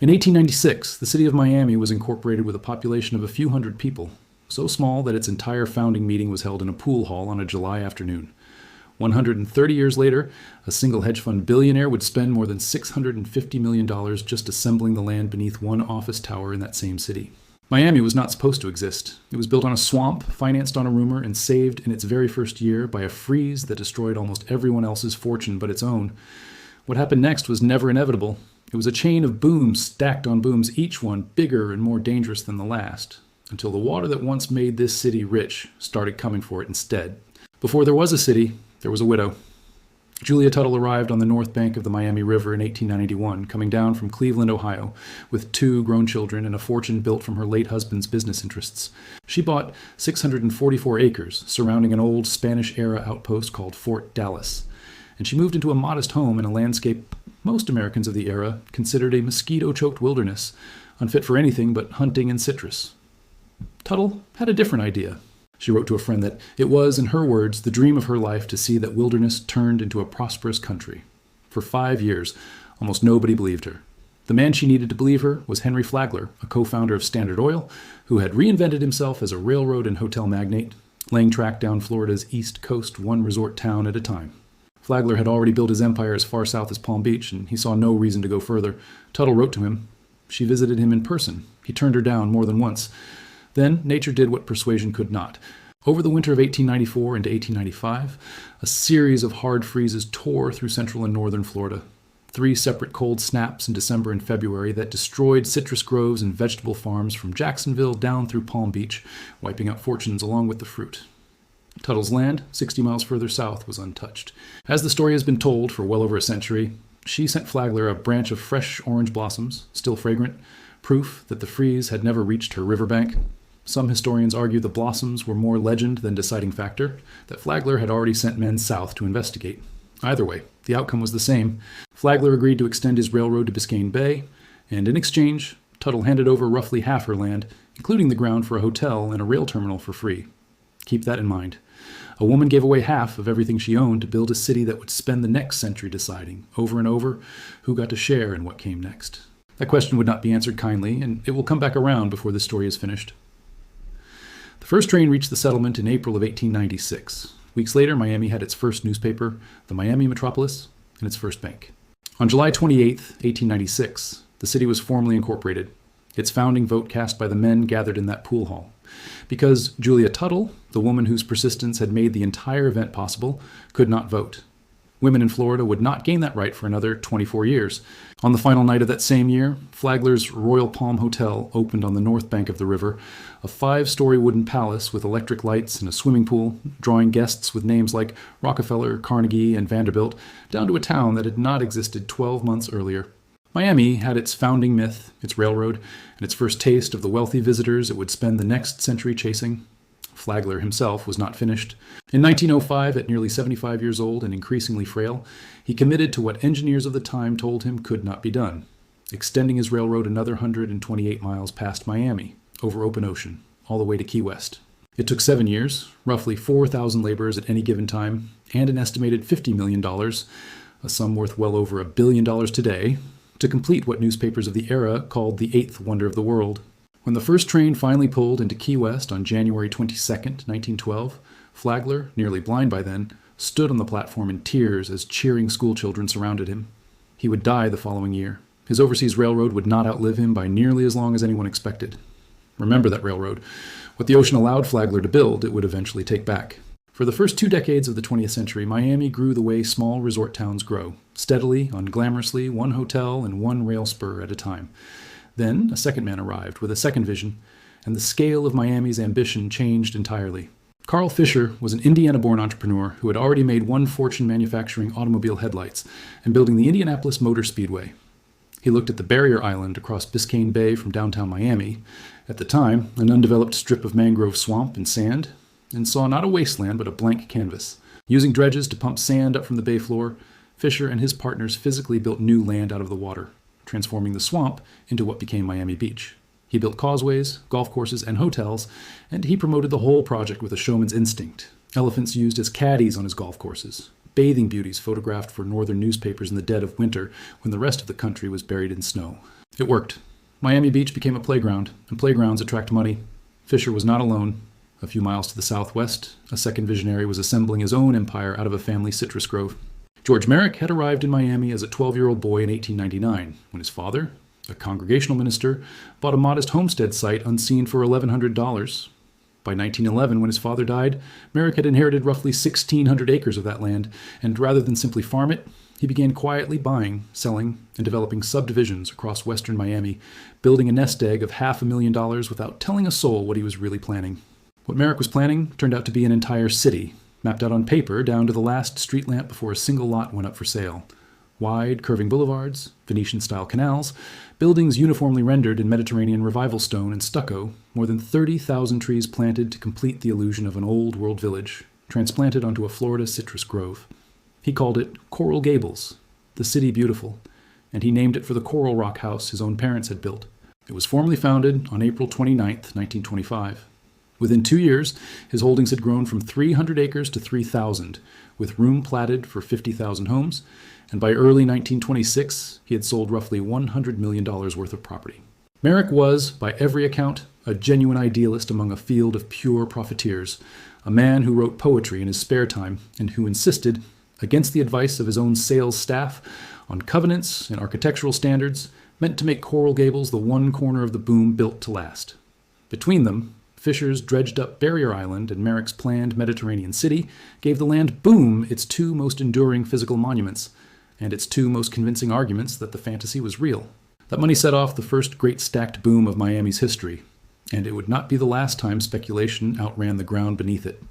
In 1896, the city of Miami was incorporated with a population of a few hundred people, so small that its entire founding meeting was held in a pool hall on a July afternoon. 130 years later, a single hedge fund billionaire would spend more than $650 million just assembling the land beneath one office tower in that same city. Miami was not supposed to exist. It was built on a swamp, financed on a rumor, and saved in its very first year by a freeze that destroyed almost everyone else's fortune but its own. What happened next was never inevitable. It was a chain of booms stacked on booms, each one bigger and more dangerous than the last, until the water that once made this city rich started coming for it instead. Before there was a city, there was a widow. Julia Tuttle arrived on the north bank of the Miami River in 1891, coming down from Cleveland, Ohio, with 2 grown children and a fortune built from her late husband's business interests. She bought 644 acres surrounding an old Spanish-era outpost called Fort Dallas, and she moved into a modest home in a landscape most Americans of the era considered a mosquito-choked wilderness, unfit for anything but hunting and citrus. Tuttle had a different idea. She wrote to a friend that it was, in her words, the dream of her life to see that wilderness turned into a prosperous country. For 5 years, almost nobody believed her. The man she needed to believe her was Henry Flagler, a co-founder of Standard Oil, who had reinvented himself as a railroad and hotel magnate, laying track down Florida's east coast one resort town at a time. Flagler had already built his empire as far south as Palm Beach, and he saw no reason to go further. Tuttle wrote to him. She visited him in person. He turned her down more than once. Then nature did what persuasion could not. Over the winter of 1894 into 1895, a series of hard freezes tore through central and northern Florida. 3 separate cold snaps in December and February that destroyed citrus groves and vegetable farms from Jacksonville down through Palm Beach, wiping out fortunes along with the fruit. Tuttle's land, 60 miles further south, was untouched. As the story has been told for well over a century, she sent Flagler a branch of fresh orange blossoms, still fragrant, proof that the freeze had never reached her riverbank. Some historians argue the blossoms were more legend than deciding factor, that Flagler had already sent men south to investigate. Either way, the outcome was the same. Flagler agreed to extend his railroad to Biscayne Bay, and in exchange, Tuttle handed over roughly half her land, including the ground for a hotel and a rail terminal for free. Keep that in mind. A woman gave away half of everything she owned to build a city that would spend the next century deciding, over and over, who got to share in what came next. That question would not be answered kindly, and it will come back around before this story is finished. The first train reached the settlement in April of 1896. Weeks later, Miami had its first newspaper, the Miami Metropolis, and its first bank. On July 28, 1896, the city was formally incorporated, its founding vote cast by the men gathered in that pool hall. Because Julia Tuttle, the woman whose persistence had made the entire event possible, could not vote. Women in Florida would not gain that right for another 24 years. On the final night of that same year, Flagler's Royal Palm Hotel opened on the north bank of the river, a 5-story wooden palace with electric lights and a swimming pool, drawing guests with names like Rockefeller, Carnegie, and Vanderbilt, down to a town that had not existed 12 months earlier. Miami had its founding myth, its railroad, and its first taste of the wealthy visitors it would spend the next century chasing. Flagler himself was not finished. In 1905, at nearly 75 years old and increasingly frail, he committed to what engineers of the time told him could not be done, extending his railroad another 128 miles past Miami, over open ocean, all the way to Key West. It took 7 years, roughly 4,000 laborers at any given time, and an estimated $50 million, a sum worth well over $1 billion today, to complete what newspapers of the era called the 8th wonder of the world. When the first train finally pulled into Key West on January 22, 1912, Flagler, nearly blind by then, stood on the platform in tears as cheering schoolchildren surrounded him. He would die the following year. His overseas railroad would not outlive him by nearly as long as anyone expected. Remember that railroad. What the ocean allowed Flagler to build, it would eventually take back. For the first 2 decades of the 20th century, Miami grew the way small resort towns grow, steadily, unglamorously, one hotel and one rail spur at a time. Then a second man arrived with a second vision, and the scale of Miami's ambition changed entirely. Carl Fisher was an Indiana-born entrepreneur who had already made one fortune manufacturing automobile headlights and building the Indianapolis Motor Speedway. He looked at the barrier island across Biscayne Bay from downtown Miami, at the time an undeveloped strip of mangrove swamp and sand, and saw not a wasteland but a blank canvas. Using dredges to pump sand up from the bay floor, Fisher and his partners physically built new land out of the water, transforming the swamp into what became Miami Beach. He built causeways, golf courses, and hotels, and he promoted the whole project with a showman's instinct. Elephants used as caddies on his golf courses. bathing beauties photographed for northern newspapers in the dead of winter when the rest of the country was buried in snow. It worked. Miami Beach became a playground, and playgrounds attract money. Fisher was not alone. A few miles to the southwest, a second visionary was assembling his own empire out of a family citrus grove. George Merrick had arrived in Miami as a 12-year-old boy in 1899, when his father, a congregational minister, bought a modest homestead site unseen for $1,100. By 1911, when his father died, Merrick had inherited roughly 1,600 acres of that land, and rather than simply farm it, he began quietly buying, selling, and developing subdivisions across western Miami, building a nest egg of $500,000 without telling a soul what he was really planning. What Merrick was planning turned out to be an entire city, mapped out on paper down to the last street lamp before a single lot went up for sale. Wide, curving boulevards, Venetian-style canals, buildings uniformly rendered in Mediterranean revival stone and stucco, more than 30,000 trees planted to complete the illusion of an old-world village, transplanted onto a Florida citrus grove. He called it Coral Gables, the city beautiful, and he named it for the coral rock house his own parents had built. It was formally founded on April 29, 1925. Within 2 years, his holdings had grown from 300 acres to 3,000, with room platted for 50,000 homes, and by early 1926, he had sold roughly $100 million worth of property. Merrick was, by every account, a genuine idealist among a field of pure profiteers, a man who wrote poetry in his spare time and who insisted, against the advice of his own sales staff, on covenants and architectural standards meant to make Coral Gables the one corner of the boom built to last. Between them, Fisher's dredged-up barrier island and Merrick's planned Mediterranean city gave the land boom its two most enduring physical monuments, and its two most convincing arguments that the fantasy was real. That money set off the first great stacked boom of Miami's history, and it would not be the last time speculation outran the ground beneath it.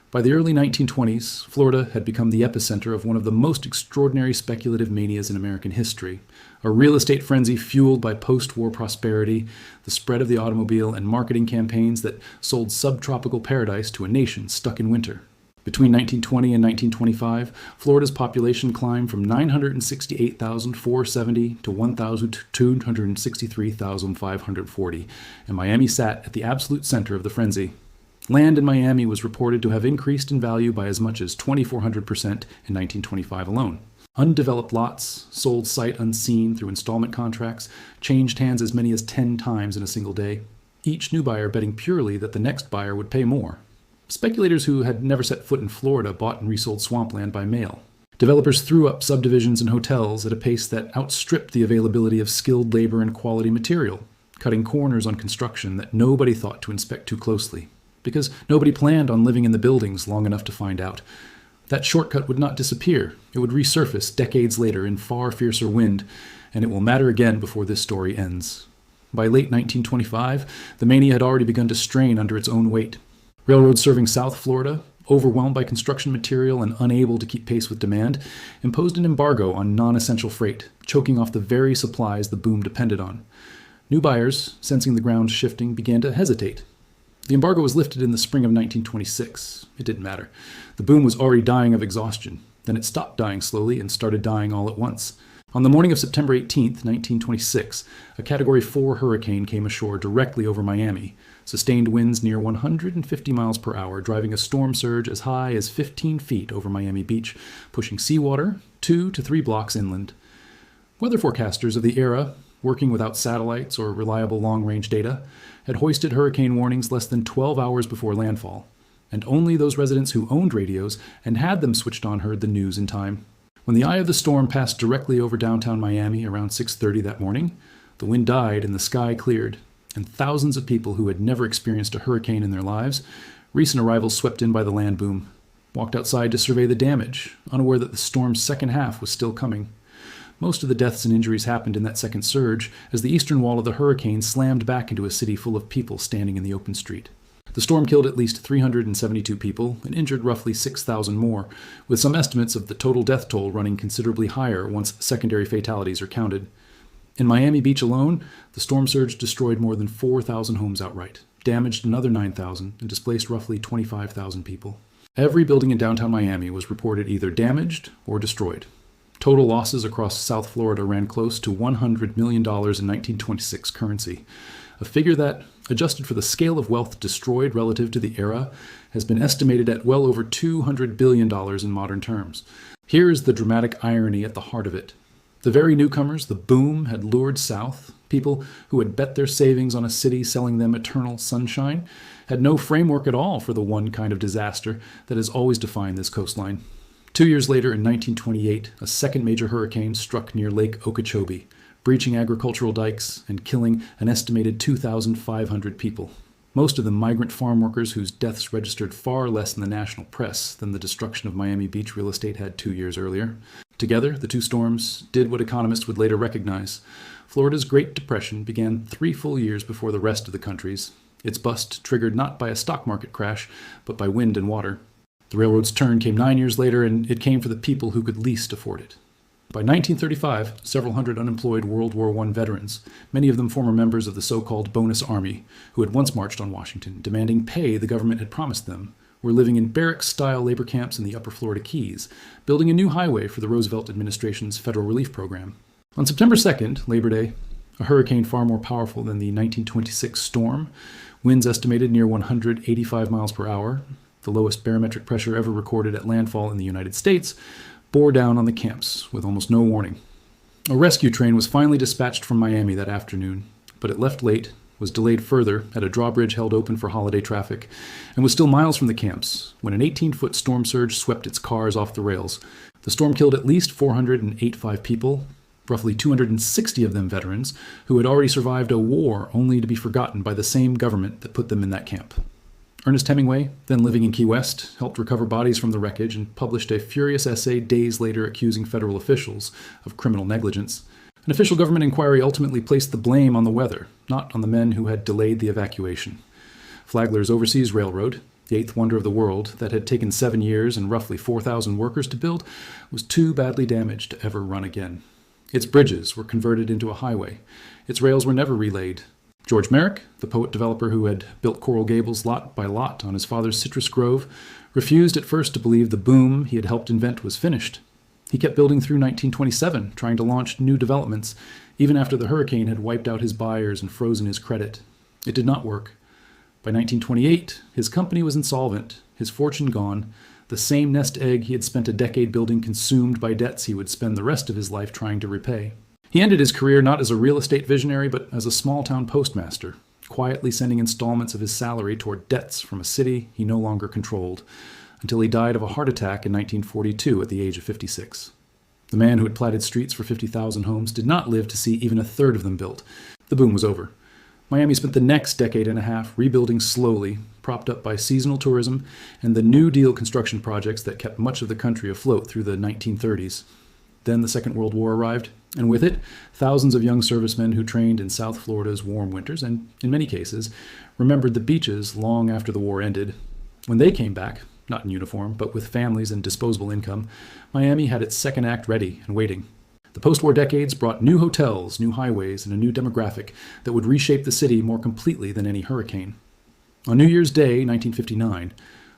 By the early 1920s, Florida had become the epicenter of one of the most extraordinary speculative manias in American history, a real estate frenzy fueled by post-war prosperity, the spread of the automobile, and marketing campaigns that sold subtropical paradise to a nation stuck in winter. Between 1920 and 1925, Florida's population climbed from 968,470 to 1,263,540, and Miami sat at the absolute center of the frenzy. Land in Miami was reported to have increased in value by as much as 2,400% in 1925 alone. Undeveloped lots, sold sight unseen through installment contracts, changed hands as many as 10 times in a single day, each new buyer betting purely that the next buyer would pay more. Speculators who had never set foot in Florida bought and resold swampland by mail. Developers threw up subdivisions and hotels at a pace that outstripped the availability of skilled labor and quality material, cutting corners on construction that nobody thought to inspect too closely, because nobody planned on living in the buildings long enough to find out. That shortcut would not disappear. It would resurface decades later in far fiercer wind, and it will matter again before this story ends. By late 1925, the mania had already begun to strain under its own weight. Railroads serving South Florida, overwhelmed by construction material and unable to keep pace with demand, imposed an embargo on non-essential freight, choking off the very supplies the boom depended on. New buyers, sensing the ground shifting, began to hesitate. The embargo was lifted in the spring of 1926. It didn't matter. The boom was already dying of exhaustion. Then it stopped dying slowly and started dying all at once. On the morning of September 18, 1926, a Category 4 hurricane came ashore directly over Miami, sustained winds near 150 miles per hour, driving a storm surge as high as 15 feet over Miami Beach, pushing seawater 2 to 3 blocks inland. Weather forecasters of the era, working without satellites or reliable long-range data, had hoisted hurricane warnings less than 12 hours before landfall, and only those residents who owned radios and had them switched on heard the news in time. When the eye of the storm passed directly over downtown Miami around 6:30 that morning, the wind died and the sky cleared, and thousands of people who had never experienced a hurricane in their lives, recent arrivals swept in by the land boom, walked outside to survey the damage, unaware that the storm's second half was still coming. Most of the deaths and injuries happened in that second surge as the eastern wall of the hurricane slammed back into a city full of people standing in the open street. The storm killed at least 372 people and injured roughly 6,000 more, with some estimates of the total death toll running considerably higher once secondary fatalities are counted. In Miami Beach alone, the storm surge destroyed more than 4,000 homes outright, damaged another 9,000, and displaced roughly 25,000 people. Every building in downtown Miami was reported either damaged or destroyed. Total losses across South Florida ran close to $100 million in 1926 currency, a figure that, adjusted for the scale of wealth destroyed relative to the era, has been estimated at well over $200 billion in modern terms. Here is the dramatic irony at the heart of it. The very newcomers the boom had lured south, people who had bet their savings on a city selling them eternal sunshine, had no framework at all for the one kind of disaster that has always defined this coastline. 2 years later, in 1928, a second major hurricane struck near Lake Okeechobee, breaching agricultural dikes and killing an estimated 2,500 people, most of them migrant farm workers whose deaths registered far less in the national press than the destruction of Miami Beach real estate had 2 years earlier. Together, the two storms did what economists would later recognize. Florida's Great Depression began 3 full years before the rest of the country's, its bust triggered not by a stock market crash, but by wind and water. The railroad's turn came 9 years later, and it came for the people who could least afford it. By 1935, several hundred unemployed World War I veterans, many of them former members of the so-called Bonus Army, who had once marched on Washington, demanding pay the government had promised them, were living in barracks-style labor camps in the upper Florida Keys, building a new highway for the Roosevelt administration's federal relief program. On September 2nd, Labor Day, a hurricane far more powerful than the 1926 storm, winds estimated near 185 miles per hour, the lowest barometric pressure ever recorded at landfall in the United States, bore down on the camps with almost no warning. A rescue train was finally dispatched from Miami that afternoon, but it left late, was delayed further at a drawbridge held open for holiday traffic, and was still miles from the camps when an 18-foot storm surge swept its cars off the rails. The storm killed at least 485 people, roughly 260 of them veterans, who had already survived a war only to be forgotten by the same government that put them in that camp. Ernest Hemingway, then living in Key West, helped recover bodies from the wreckage and published a furious essay days later accusing federal officials of criminal negligence. An official government inquiry ultimately placed the blame on the weather, not on the men who had delayed the evacuation. Flagler's overseas railroad, the eighth wonder of the world, that had taken 7 years and roughly 4,000 workers to build, was too badly damaged to ever run again. Its bridges were converted into a highway. Its rails were never relayed. George Merrick, the poet-developer who had built Coral Gables lot by lot on his father's citrus grove, refused at first to believe the boom he had helped invent was finished. He kept building through 1927, trying to launch new developments, even after the hurricane had wiped out his buyers and frozen his credit. It did not work. By 1928, his company was insolvent, his fortune gone, the same nest egg he had spent a decade building consumed by debts he would spend the rest of his life trying to repay. He ended his career not as a real estate visionary, but as a small-town postmaster, quietly sending installments of his salary toward debts from a city he no longer controlled, until he died of a heart attack in 1942 at the age of 56. The man who had platted streets for 50,000 homes did not live to see even a third of them built. The boom was over. Miami spent the next decade and a half rebuilding slowly, propped up by seasonal tourism and the New Deal construction projects that kept much of the country afloat through the 1930s. Then the Second World War arrived, and with it, thousands of young servicemen who trained in South Florida's warm winters and, in many cases, remembered the beaches long after the war ended. When they came back, not in uniform, but with families and disposable income, Miami had its second act ready and waiting. The post-war decades brought new hotels, new highways, and a new demographic that would reshape the city more completely than any hurricane. On New Year's Day, 1959,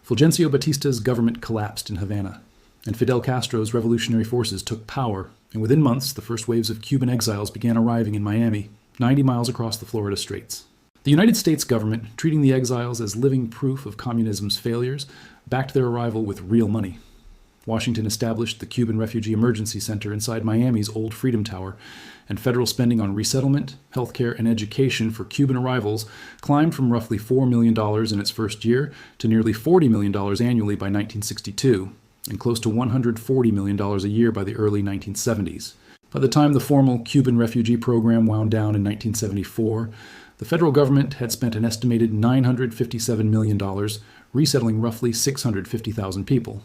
Fulgencio Batista's government collapsed in Havana, and Fidel Castro's revolutionary forces took power, and within months, the first waves of Cuban exiles began arriving in Miami, 90 miles across the Florida Straits. The United States government, treating the exiles as living proof of communism's failures, backed their arrival with real money. Washington established the Cuban Refugee Emergency Center inside Miami's old Freedom Tower, and federal spending on resettlement, healthcare, and education for Cuban arrivals climbed from roughly $4 million in its first year to nearly $40 million annually by 1962, and close to $140 million a year by the early 1970s. By the time the formal Cuban refugee program wound down in 1974, the federal government had spent an estimated $957 million, resettling roughly 650,000 people.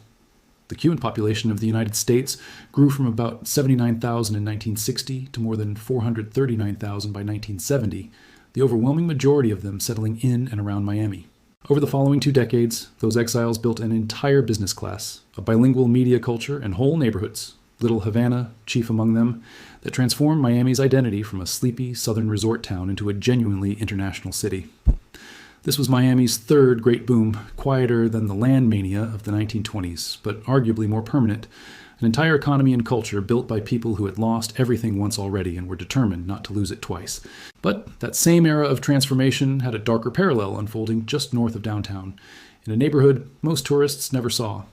The Cuban population of the United States grew from about 79,000 in 1960 to more than 439,000 by 1970, the overwhelming majority of them settling in and around Miami. Over the following 2 decades, those exiles built an entire business class, a bilingual media culture, and whole neighborhoods, Little Havana chief among them, that transformed Miami's identity from a sleepy southern resort town into a genuinely international city. This was Miami's third great boom, quieter than the land mania of the 1920s, but arguably more permanent, An entire economy and culture built by people who had lost everything once already and were determined not to lose it twice. But that same era of transformation had a darker parallel unfolding just north of downtown, in a neighborhood most tourists never saw.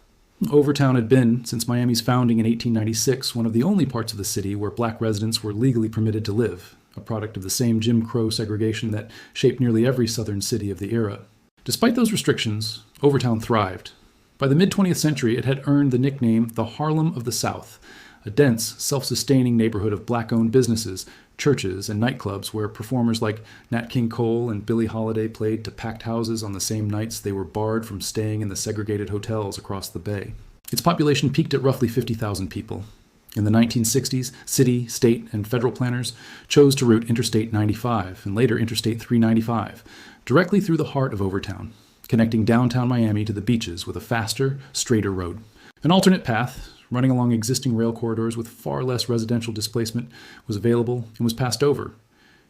Overtown had been, since Miami's founding in 1896, one of the only parts of the city where black residents were legally permitted to live, a product of the same Jim Crow segregation that shaped nearly every southern city of the era. Despite those restrictions, Overtown thrived. By the mid-20th century, it had earned the nickname the Harlem of the South, a dense, self-sustaining neighborhood of black-owned businesses, churches, and nightclubs where performers like Nat King Cole and Billie Holiday played to packed houses on the same nights they were barred from staying in the segregated hotels across the bay. Its population peaked at roughly 50,000 people. In the 1960s, city, state, and federal planners chose to route Interstate 95 and later Interstate 395 directly through the heart of Overtown, connecting downtown Miami to the beaches with a faster, straighter road. An alternate path, running along existing rail corridors with far less residential displacement, was available and was passed over.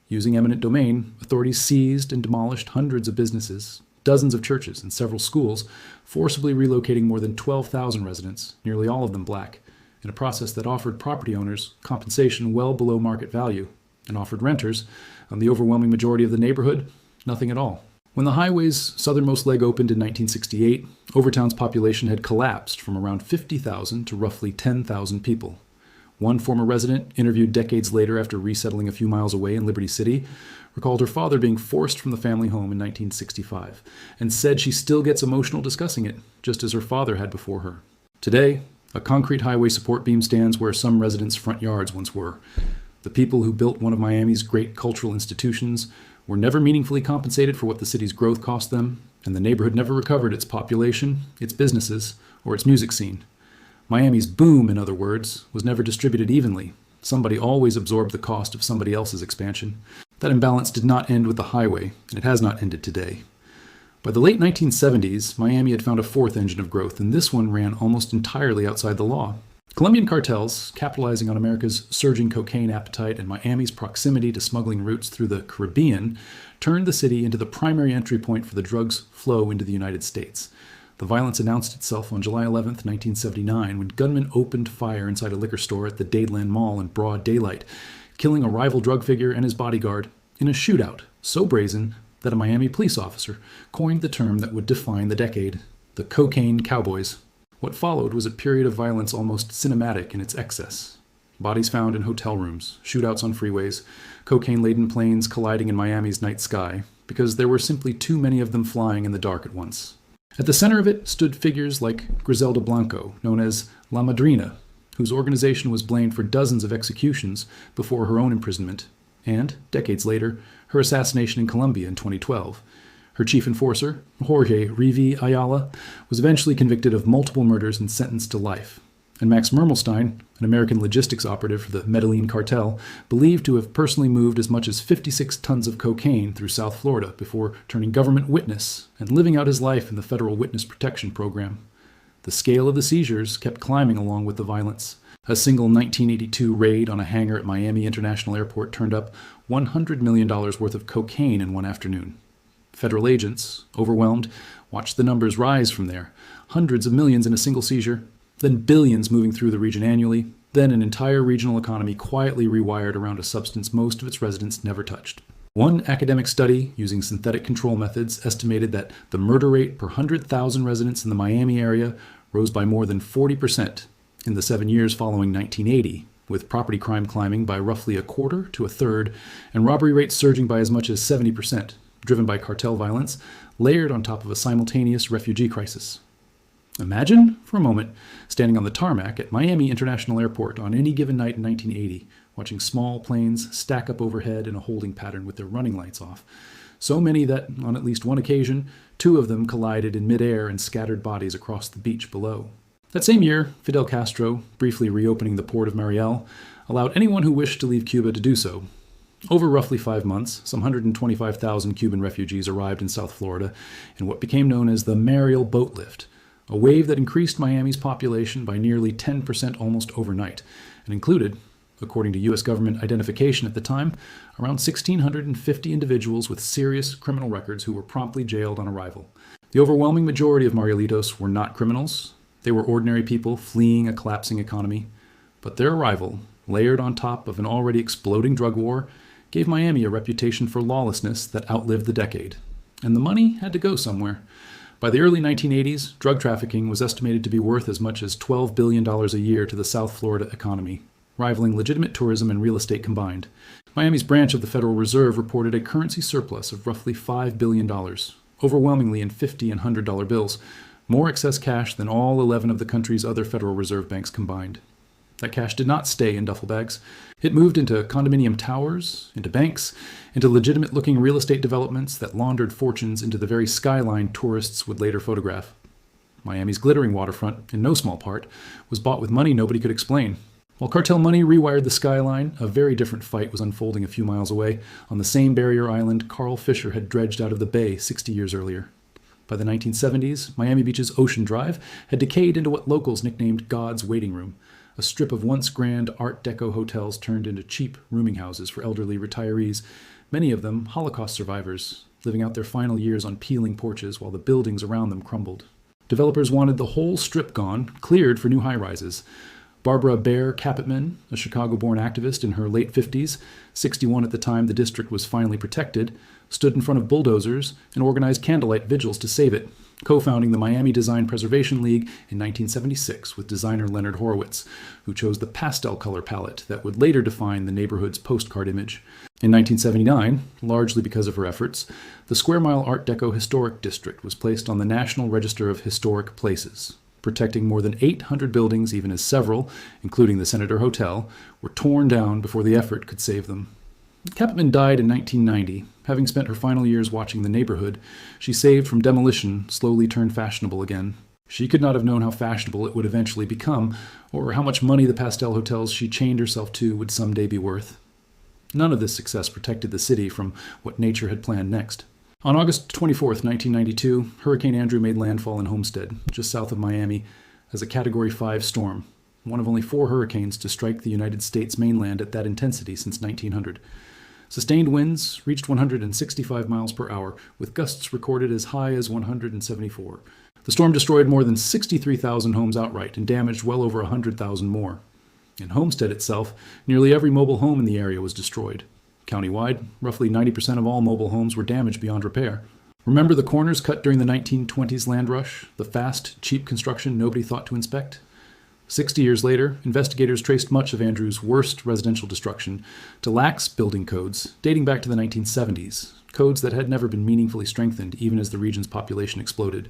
Using eminent domain, authorities seized and demolished hundreds of businesses, dozens of churches, and several schools, forcibly relocating more than 12,000 residents, nearly all of them black, in a process that offered property owners compensation well below market value and offered renters, on the overwhelming majority of the neighborhood, nothing at all. When the highway's southernmost leg opened in 1968, Overtown's population had collapsed from around 50,000 to roughly 10,000 people. One former resident, interviewed decades later after resettling a few miles away in Liberty City, recalled her father being forced from the family home in 1965 and said she still gets emotional discussing it, just as her father had before her. Today, a concrete highway support beam stands where some residents' front yards once were. The people who built one of Miami's great cultural institutions were never meaningfully compensated for what the city's growth cost them, and the neighborhood never recovered its population, its businesses, or its music scene. Miami's boom, in other words, was never distributed evenly. Somebody always absorbed the cost of somebody else's expansion. That imbalance did not end with the highway, and it has not ended today. By the late 1970s, Miami had found a fourth engine of growth, and this one ran almost entirely outside the law. Colombian cartels, capitalizing on America's surging cocaine appetite and Miami's proximity to smuggling routes through the Caribbean, turned the city into the primary entry point for the drugs' flow into the United States. The violence announced itself on July 11, 1979, when gunmen opened fire inside a liquor store at the Dadeland Mall in broad daylight, killing a rival drug figure and his bodyguard in a shootout so brazen that a Miami police officer coined the term that would define the decade, the Cocaine Cowboys. What followed was a period of violence almost cinematic in its excess. Bodies found in hotel rooms, shootouts on freeways, cocaine-laden planes colliding in Miami's night sky, because there were simply too many of them flying in the dark at once. At the center of it stood figures like Griselda Blanco, known as La Madrina, whose organization was blamed for dozens of executions before her own imprisonment, and, decades later, her assassination in Colombia in 2012. Her chief enforcer, Jorge Rivi Ayala, was eventually convicted of multiple murders and sentenced to life. And Max Mermelstein, an American logistics operative for the Medellin cartel, believed to have personally moved as much as 56 tons of cocaine through South Florida before turning government witness and living out his life in the federal witness protection program. The scale of the seizures kept climbing along with the violence. A single 1982 raid on a hangar at Miami International Airport turned up $100 million worth of cocaine in one afternoon. Federal agents, overwhelmed, watched the numbers rise from there. Hundreds of millions in a single seizure, then billions moving through the region annually, then an entire regional economy quietly rewired around a substance most of its residents never touched. One academic study using synthetic control methods estimated that the murder rate per 100,000 residents in the Miami area rose by more than 40% in the 7 years following 1980, with property crime climbing by roughly a quarter to a third, and robbery rates surging by as much as 70%, driven by cartel violence, layered on top of a simultaneous refugee crisis. Imagine, for a moment, standing on the tarmac at Miami International Airport on any given night in 1980, watching small planes stack up overhead in a holding pattern with their running lights off. So many that, on at least one occasion, 2 of them collided in midair and scattered bodies across the beach below. That same year, Fidel Castro, briefly reopening the port of Mariel, allowed anyone who wished to leave Cuba to do so. Over roughly 5 months, some 125,000 Cuban refugees arrived in South Florida in what became known as the Mariel boatlift, a wave that increased Miami's population by nearly 10% almost overnight, and included, according to U.S. government identification at the time, around 1,650 individuals with serious criminal records who were promptly jailed on arrival. The overwhelming majority of Marielitos were not criminals. They were ordinary people fleeing a collapsing economy, but their arrival, layered on top of an already exploding drug war, gave Miami a reputation for lawlessness that outlived the decade. And the money had to go somewhere. By the early 1980s, drug trafficking was estimated to be worth as much as $12 billion a year to the South Florida economy, rivaling legitimate tourism and real estate combined. Miami's branch of the Federal Reserve reported a currency surplus of roughly $5 billion, overwhelmingly in $50 and $100 bills, more excess cash than all 11 of the country's other Federal Reserve banks combined. That cash did not stay in duffel bags. It moved into condominium towers, into banks, into legitimate-looking real estate developments that laundered fortunes into the very skyline tourists would later photograph. Miami's glittering waterfront, in no small part, was bought with money nobody could explain. While cartel money rewired the skyline, a very different fight was unfolding a few miles away on the same barrier island Carl Fisher had dredged out of the bay 60 years earlier. By the 1970s, Miami Beach's Ocean Drive had decayed into what locals nicknamed God's Waiting Room, a strip of once grand Art Deco hotels turned into cheap rooming houses for elderly retirees, many of them Holocaust survivors, living out their final years on peeling porches while the buildings around them crumbled. Developers wanted the whole strip gone, cleared for new high-rises. Barbara Bear Capitman, a Chicago-born activist in her late 50s, 61 at the time the district was finally protected, stood in front of bulldozers and organized candlelight vigils to save it, co-founding the Miami Design Preservation League in 1976 with designer Leonard Horowitz, who chose the pastel color palette that would later define the neighborhood's postcard image. In 1979, largely because of her efforts, the Square Mile Art Deco Historic District was placed on the National Register of Historic Places, protecting more than 800 buildings, even as several, including the Senator Hotel, were torn down before the effort could save them. Capitman died in 1990. Having spent her final years watching the neighborhood she saved from demolition slowly turned fashionable again. She could not have known how fashionable it would eventually become, or how much money the pastel hotels she chained herself to would someday be worth. None of this success protected the city from what nature had planned next. On August 24, 1992, Hurricane Andrew made landfall in Homestead, just south of Miami, as a Category 5 storm, one of only 4 hurricanes to strike the United States mainland at that intensity since 1900. Sustained winds reached 165 miles per hour, with gusts recorded as high as 174. The storm destroyed more than 63,000 homes outright and damaged well over 100,000 more. In Homestead itself, nearly every mobile home in the area was destroyed. Countywide, roughly 90% of all mobile homes were damaged beyond repair. Remember the corners cut during the 1920s land rush? The fast, cheap construction nobody thought to inspect? 60 years later, investigators traced much of Andrew's worst residential destruction to lax building codes dating back to the 1970s, codes that had never been meaningfully strengthened even as the region's population exploded.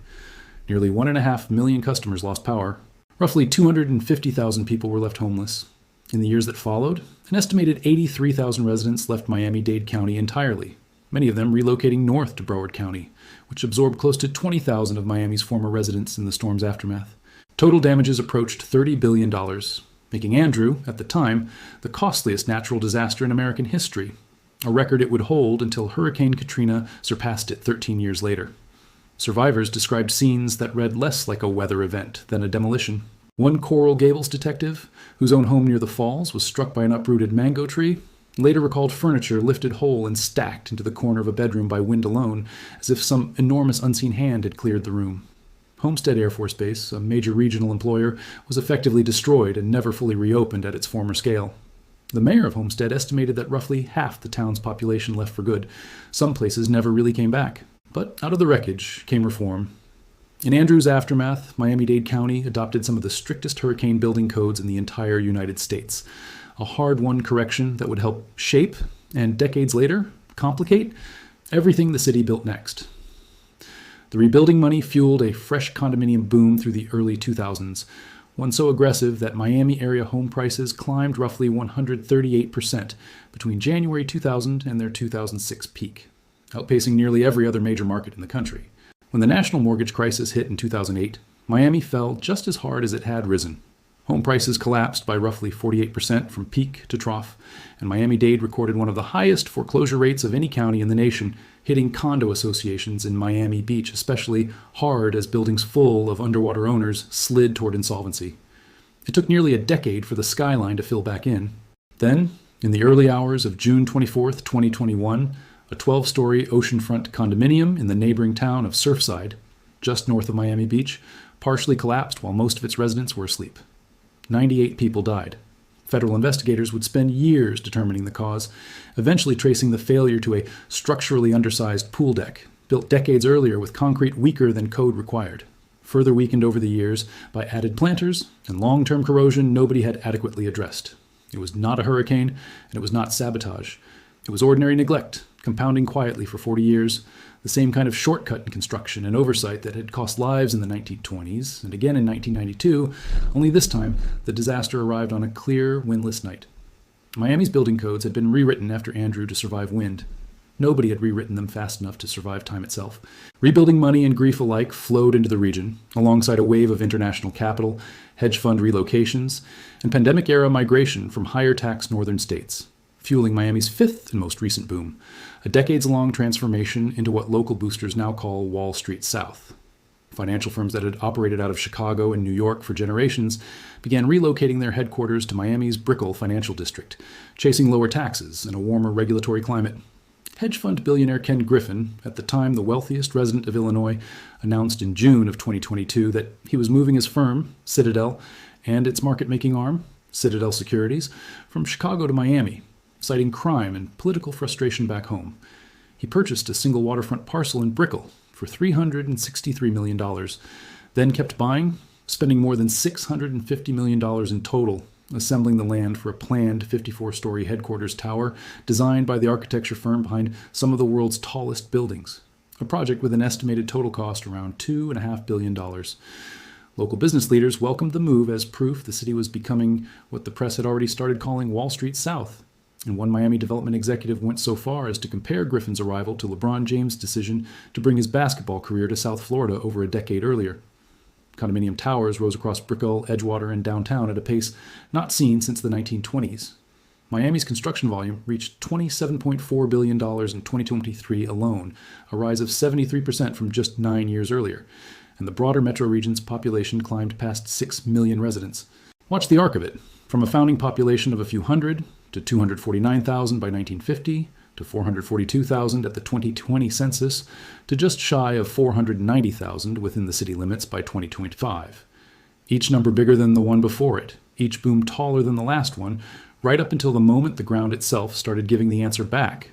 Nearly 1.5 million customers lost power. Roughly 250,000 people were left homeless. In the years that followed, an estimated 83,000 residents left Miami-Dade County entirely, many of them relocating north to Broward County, which absorbed close to 20,000 of Miami's former residents in the storm's aftermath. Total damages approached $30 billion, making Andrew, at the time, the costliest natural disaster in American history, a record it would hold until Hurricane Katrina surpassed it 13 years later. Survivors described scenes that read less like a weather event than a demolition. One Coral Gables detective, whose own home near the falls was struck by an uprooted mango tree, later recalled furniture lifted whole and stacked into the corner of a bedroom by wind alone, as if some enormous unseen hand had cleared the room. Homestead Air Force Base, a major regional employer, was effectively destroyed and never fully reopened at its former scale. The mayor of Homestead estimated that roughly half the town's population left for good. Some places never really came back. But out of the wreckage came reform. In Andrew's aftermath, Miami-Dade County adopted some of the strictest hurricane building codes in the entire United States, a hard-won correction that would help shape, and decades later, complicate, everything the city built next. The rebuilding money fueled a fresh condominium boom through the early 2000s, one so aggressive that Miami area home prices climbed roughly 138% between January 2000 and their 2006 peak, outpacing nearly every other major market in the country. When the national mortgage crisis hit in 2008, Miami fell just as hard as it had risen. Home prices collapsed by roughly 48% from peak to trough, and Miami-Dade recorded one of the highest foreclosure rates of any county in the nation, hitting condo associations in Miami Beach especially hard as buildings full of underwater owners slid toward insolvency. It took nearly a decade for the skyline to fill back in. Then, in the early hours of June 24, 2021, a 12-story oceanfront condominium in the neighboring town of Surfside, just north of Miami Beach, partially collapsed while most of its residents were asleep. 98 people died. Federal investigators would spend years determining the cause, eventually tracing the failure to a structurally undersized pool deck, built decades earlier with concrete weaker than code required, further weakened over the years by added planters and long-term corrosion nobody had adequately addressed. It was not a hurricane, and it was not sabotage. It was ordinary neglect, compounding quietly for 40 years, the same kind of shortcut in construction and oversight that had cost lives in the 1920s and again in 1992, only this time the disaster arrived on a clear, windless night. Miami's building codes had been rewritten after Andrew to survive wind. Nobody had rewritten them fast enough to survive time itself. Rebuilding money and grief alike flowed into the region, alongside a wave of international capital, hedge fund relocations, and pandemic-era migration from higher-tax northern states, fueling Miami's fifth and most recent boom, a decades-long transformation into what local boosters now call Wall Street South. Financial firms that had operated out of Chicago and New York for generations began relocating their headquarters to Miami's Brickell financial district, chasing lower taxes and a warmer regulatory climate. Hedge fund billionaire Ken Griffin, at the time the wealthiest resident of Illinois, announced in June of 2022 that he was moving his firm, Citadel, and its market-making arm, Citadel Securities, from Chicago to Miami, citing crime and political frustration back home. He purchased a single waterfront parcel in Brickell for $363 million, then kept buying, spending more than $650 million in total, assembling the land for a planned 54-story headquarters tower designed by the architecture firm behind some of the world's tallest buildings, a project with an estimated total cost around $2.5 billion. Local business leaders welcomed the move as proof the city was becoming what the press had already started calling Wall Street South, and one Miami development executive went so far as to compare Griffin's arrival to LeBron James' decision to bring his basketball career to South Florida over a decade earlier. Condominium towers rose across Brickell, Edgewater, and downtown at a pace not seen since the 1920s. Miami's construction volume reached $27.4 billion in 2023 alone, a rise of 73% from just 9 years earlier, and the broader metro region's population climbed past 6 million residents. Watch the arc of it, from a founding population of a few hundred to 249,000 by 1950, to 442,000 at the 2020 census, to just shy of 490,000 within the city limits by 2025. Each number bigger than the one before it, each boom taller than the last one, right up until the moment the ground itself started giving the answer back.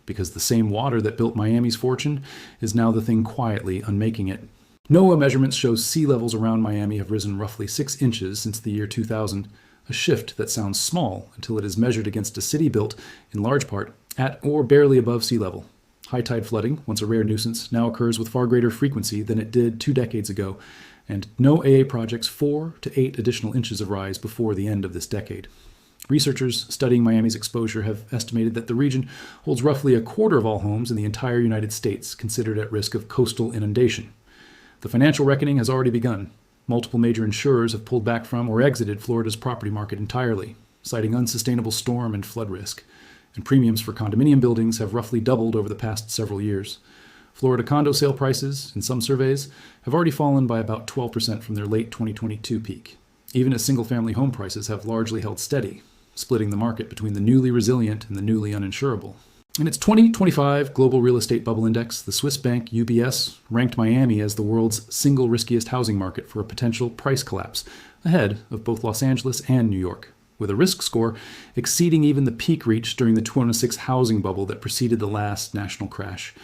Because the same water that built Miami's fortune is now the thing quietly unmaking it. NOAA measurements show sea levels around Miami have risen roughly 6 inches since the year 2000, a shift that sounds small until it is measured against a city built, in large part, at or barely above sea level. High tide flooding, once a rare nuisance, now occurs with far greater frequency than it did 2 decades ago, and no AA projects 4 to 8 additional inches of rise before the end of this decade. Researchers studying Miami's exposure have estimated that the region holds roughly a quarter of all homes in the entire United States considered at risk of coastal inundation. The financial reckoning has already begun. Multiple major insurers have pulled back from or exited Florida's property market entirely, citing unsustainable storm and flood risk. And premiums for condominium buildings have roughly doubled over the past several years. Florida condo sale prices, in some surveys, have already fallen by about 12% from their late 2022 peak, even as single-family home prices have largely held steady, splitting the market between the newly resilient and the newly uninsurable. In its 2025 Global Real Estate Bubble Index, the Swiss bank UBS ranked Miami as the world's single riskiest housing market for a potential price collapse, ahead of both Los Angeles and New York, with a risk score exceeding even the peak reached during the 2006 housing bubble that preceded the last national crash.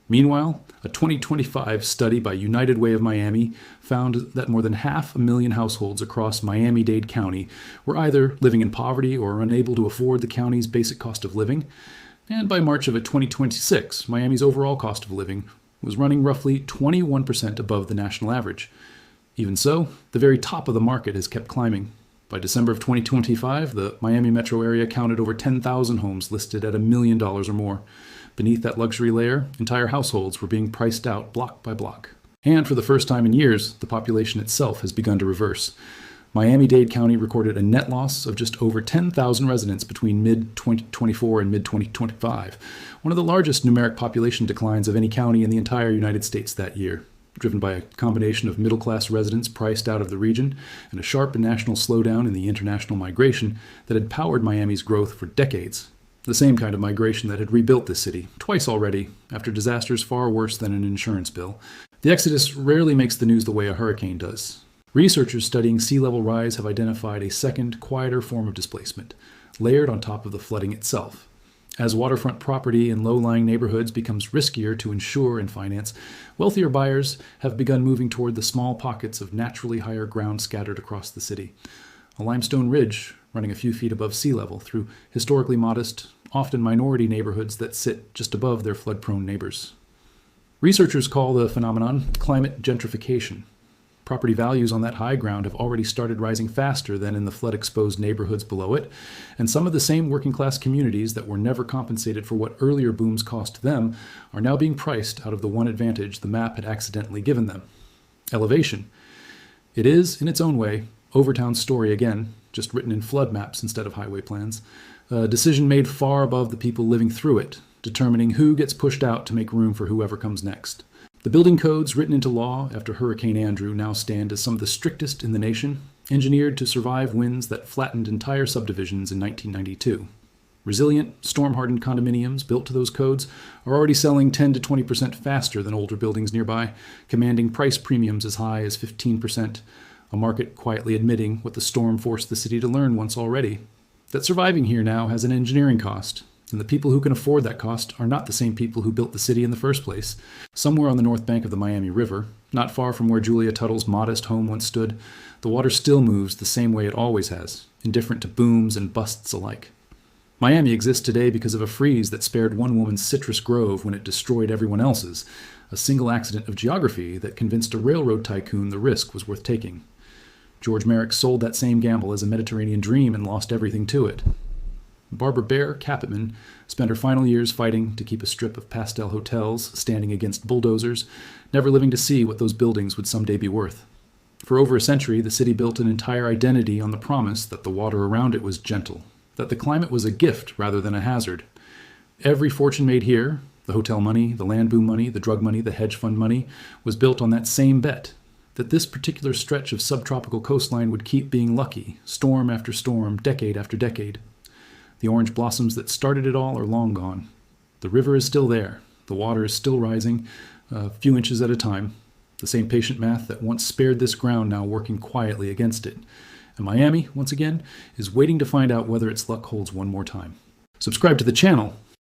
Meanwhile, a 2025 study by United Way of Miami found that more than 500,000 households across Miami-Dade County were either living in poverty or unable to afford the county's basic cost of living. And by March of 2026, Miami's overall cost of living was running roughly 21% above the national average. Even so, the very top of the market has kept climbing. By December of 2025, the Miami metro area counted over 10,000 homes listed at $1 million or more. Beneath that luxury layer, entire households were being priced out block by block. And for the first time in years, the population itself has begun to reverse. Miami-Dade County recorded a net loss of just over 10,000 residents between mid-2024 and mid-2025, one of the largest numeric population declines of any county in the entire United States that year, driven by a combination of middle-class residents priced out of the region and a sharp and national slowdown in the international migration that had powered Miami's growth for decades. The same kind of migration that had rebuilt this city, twice already, after disasters far worse than an insurance bill. The exodus rarely makes the news the way a hurricane does. Researchers studying sea level rise have identified a second, quieter form of displacement, layered on top of the flooding itself. As waterfront property in low-lying neighborhoods becomes riskier to insure and finance, wealthier buyers have begun moving toward the small pockets of naturally higher ground scattered across the city. A limestone ridge running a few feet above sea level through historically modest, often minority neighborhoods that sit just above their flood-prone neighbors. Researchers call the phenomenon climate gentrification. Property values on that high ground have already started rising faster than in the flood-exposed neighborhoods below it, and some of the same working-class communities that were never compensated for what earlier booms cost them are now being priced out of the one advantage the map had accidentally given them: elevation. It is, in its own way, Overtown's story again, just written in flood maps instead of highway plans, a decision made far above the people living through it, determining who gets pushed out to make room for whoever comes next. The building codes written into law after Hurricane Andrew now stand as some of the strictest in the nation, engineered to survive winds that flattened entire subdivisions in 1992. Resilient, storm-hardened condominiums built to those codes are already selling 10 to 20% faster than older buildings nearby, commanding price premiums as high as 15%, a market quietly admitting what the storm forced the city to learn once already: that surviving here now has an engineering cost, and the people who can afford that cost are not the same people who built the city in the first place. Somewhere on the north bank of the Miami River, not far from where Julia Tuttle's modest home once stood, the water still moves the same way it always has, indifferent to booms and busts alike. Miami exists today because of a freeze that spared one woman's citrus grove when it destroyed everyone else's, a single accident of geography that convinced a railroad tycoon the risk was worth taking. George Merrick sold that same gamble as a Mediterranean dream and lost everything to it. Barbara Bear Capitman spent her final years fighting to keep a strip of pastel hotels standing against bulldozers, never living to see what those buildings would someday be worth. For over a century, the city built an entire identity on the promise that the water around it was gentle, that the climate was a gift rather than a hazard. Every fortune made here, the hotel money, the land boom money, the drug money, the hedge fund money, was built on that same bet, that this particular stretch of subtropical coastline would keep being lucky, storm after storm, decade after decade. The orange blossoms that started it all are long gone. The river is still there. The water is still rising, a few inches at a time. The same patient math that once spared this ground now working quietly against it. And Miami, once again, is waiting to find out whether its luck holds one more time. Subscribe to the channel